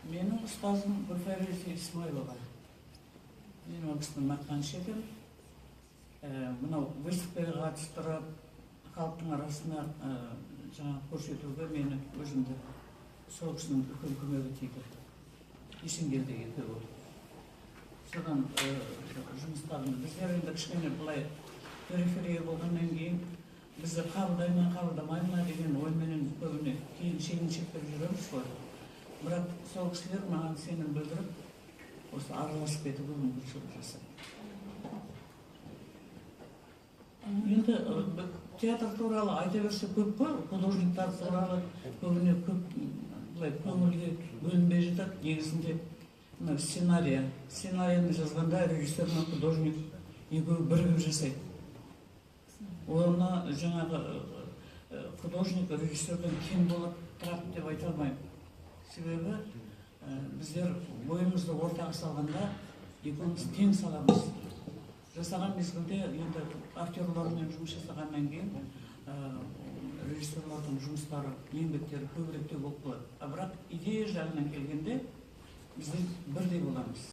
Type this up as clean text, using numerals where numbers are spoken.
Менің ұстазым Гүлфайру Исмаилова. Мен ол кісіні мақтаныш етемін. Мынау выставкаға қатысып тұрып, халықтың арасына жаңа көрсетуге мені өзімді сол кісінің үлкен көмегі тиді. Есенгелді екеуі. Содан жұмыстарымыз біздер енді кішкене былай периферия болғаннан кейін бізді қабылдай ма қабылдамай ма деген ойменен көбіне кейін шегін шектеп жүреміз ғой. Бірақ сол кісілер маған сенім білдіріп осы араласып кетуге мүмкіншілік жасайды. Енді театр туралы айта берсе көп қой, художниктар туралы көбіне көп көңілге бөлінбей жатады. Негізінде сценарийні жазғанда режиссер мен художник екеуі бірігіп жасайды. Оны жаңағы художник режиссерден кем болып тұрады деп айта алмаймын. Себебі біздер ойымызды ортаға салғанда екеуміз тең саламыз. Жасаған мезгілде енді актерлармен жұмыс жасағаннан кейін режиссерлардың жұмыстары, еңбектері көбірек те болып қалады. Бірақ идея жағынан келгенде біздер бірдей боламыз.